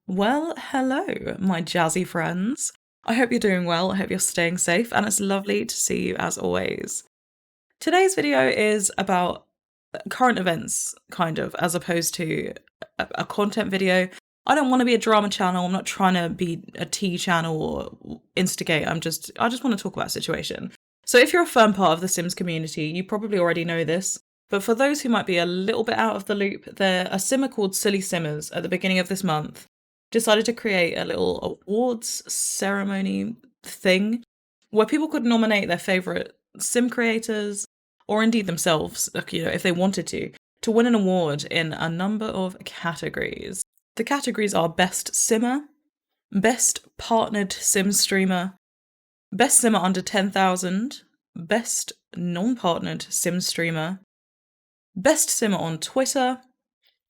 Well, hello, my jazzy friends. I hope you're doing well. I hope you're staying safe, and it's lovely to see you as always. Today's video is about current events, kind of, as opposed to a content video. I don't want to be a drama channel. I'm not trying to be a tea channel or instigate. I just want to talk about a situation. So if you're a firm part of the Sims community, you probably already know this. But for those who might be a little bit out of the loop, there a simmer called Silly Simmers at the beginning of this month decided to create a little awards ceremony thing where people could nominate their favorite sim creators or indeed themselves, if they wanted to win an award in a number of categories. The categories are Best Simmer, Best Partnered Sim Streamer, Best Simmer Under 10,000, Best Non-Partnered Sim Streamer, Best Simmer on Twitter,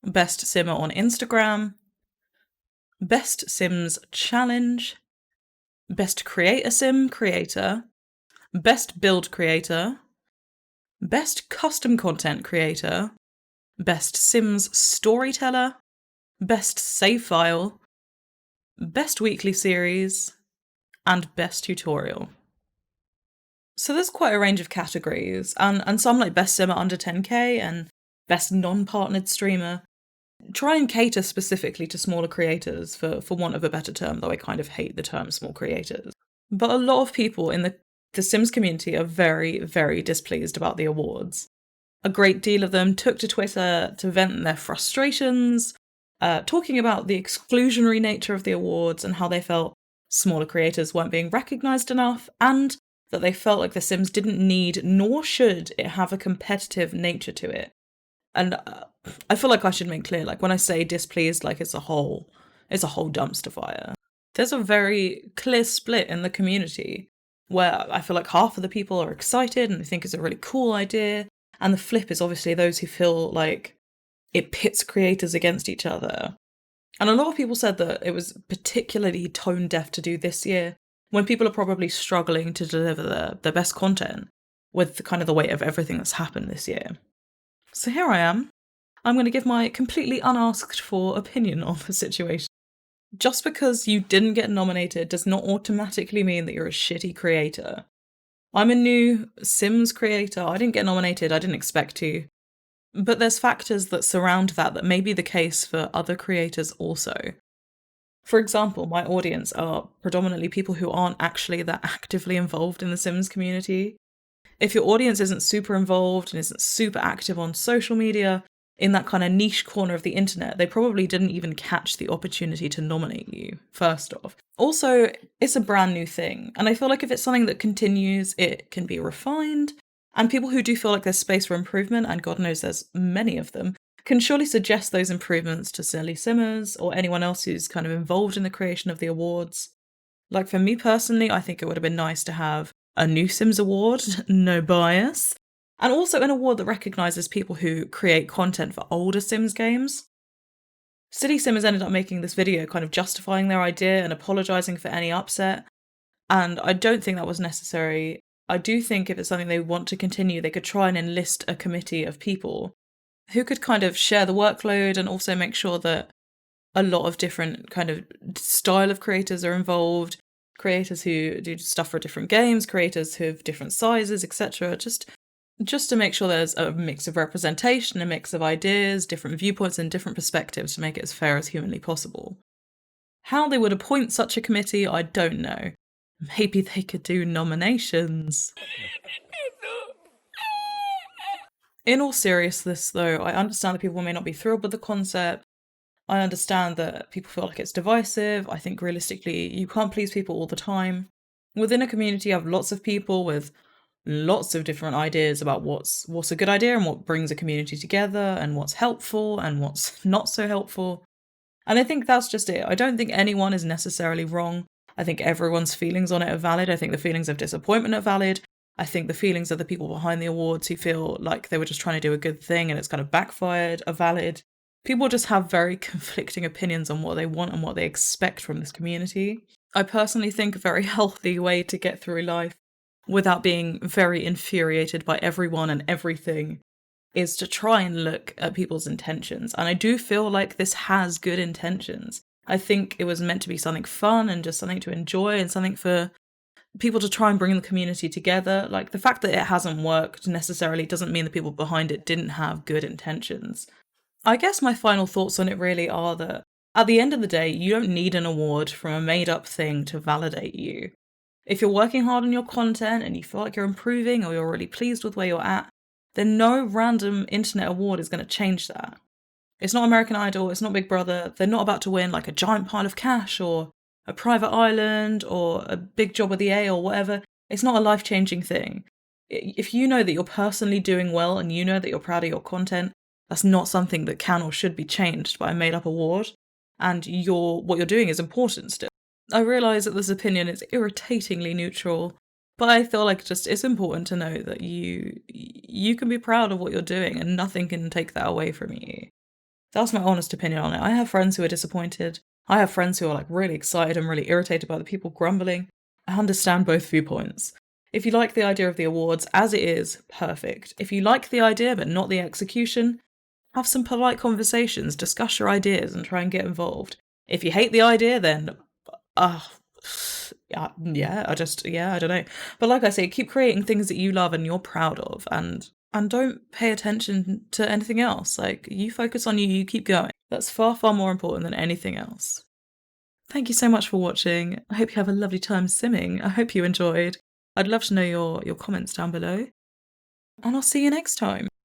Best Simmer on Instagram, Best Sims Challenge, Best Create a Sim Creator, Best Build Creator, Best Custom Content Creator, Best Sims Storyteller, Best Save File, Best Weekly Series, and Best Tutorial. So there's quite a range of categories, and some like Best Simmer Under 10k and Best Non-Partnered Streamer try and cater specifically to smaller creators, for want of a better term, though I kind of hate the term small creators. But a lot of people in the Sims community are very, very displeased about the awards. A great deal of them took to Twitter to vent their frustrations, talking about the exclusionary nature of the awards and how they felt smaller creators weren't being recognised enough, and that they felt like The Sims didn't need nor should it have a competitive nature to it. And I feel like I should make clear, like when I say displeased, like it's a whole dumpster fire. There's a very clear split in the community where I feel like half of the people are excited and they think it's a really cool idea, and the flip is obviously those who feel like it pits creators against each other. And a lot of people said that it was particularly tone deaf to do this year, when people are probably struggling to deliver their best content with the kind of the weight of everything that's happened this year. So here I am. I'm going to give my completely unasked for opinion on the situation. Just because you didn't get nominated does not automatically mean that you're a shitty creator. I'm a new Sims creator. I didn't get nominated. I didn't expect to. But there's factors that surround that may be the case for other creators also. For example, my audience are predominantly people who aren't actually that actively involved in the Sims community. If your audience isn't super involved and isn't super active on social media, in that kind of niche corner of the internet, they probably didn't even catch the opportunity to nominate you, first off. Also, it's a brand new thing, and I feel like if it's something that continues, it can be refined, and people who do feel like there's space for improvement, and God knows there's many of them, can surely suggest those improvements to Silly Simmers or anyone else who's kind of involved in the creation of the awards. Like for me personally, I think it would have been nice to have a new Sims award, no bias, and also an award that recognises people who create content for older Sims games. Silly Simmers ended up making this video kind of justifying their idea and apologising for any upset, and I don't think that was necessary. I do think if it's something they want to continue, they could try and enlist a committee of people who could kind of share the workload and also make sure that a lot of different kind of style of creators are involved, creators who do stuff for different games, creators who have different sizes, etc. Just to make sure there's a mix of representation, a mix of ideas, different viewpoints and different perspectives to make it as fair as humanly possible. How they would appoint such a committee, I don't know. Maybe they could do nominations. In all seriousness, though, I understand that people may not be thrilled with the concept. I understand that people feel like it's divisive. I think realistically, you can't please people all the time. Within a community, you have lots of people with lots of different ideas about what's a good idea and what brings a community together and what's helpful and what's not so helpful. And I think that's just it. I don't think anyone is necessarily wrong. I think everyone's feelings on it are valid. I think the feelings of disappointment are valid. I think the feelings of the people behind the awards who feel like they were just trying to do a good thing and it's kind of backfired are valid. People just have very conflicting opinions on what they want and what they expect from this community. I personally think a very healthy way to get through life without being very infuriated by everyone and everything is to try and look at people's intentions. And I do feel like this has good intentions. I think it was meant to be something fun and just something to enjoy and something for people to try and bring the community together. Like, the fact that it hasn't worked necessarily doesn't mean the people behind it didn't have good intentions. I guess my final thoughts on it really are that at the end of the day, you don't need an award from a made up thing to validate you. If you're working hard on your content and you feel like you're improving or you're really pleased with where you're at, then no random internet award is going to change that. It's not American Idol, it's not Big Brother. They're not about to win like a giant pile of cash or a private island or a big job with the A or whatever. It's not a life changing thing. If you know that you're personally doing well and you know that you're proud of your content, that's not something that can or should be changed by a made up award. And what you're doing is important still. I realise that this opinion is irritatingly neutral, but I feel like just it's important to know that you can be proud of what you're doing and nothing can take that away from you. That's my honest opinion on it. I have friends who are disappointed. I have friends who are like really excited and really irritated by the people grumbling. I understand both viewpoints. If you like the idea of the awards as it is, perfect. If you like the idea but not the execution, have some polite conversations, discuss your ideas and try and get involved. If you hate the idea, then uh yeah, I don't know. But like I say, keep creating things that you love and you're proud of and don't pay attention to anything else. Like, you focus on you, you keep going. That's far, far more important than anything else. Thank you so much for watching. I hope you have a lovely time simming. I hope you enjoyed. I'd love to know your comments down below. And I'll see you next time.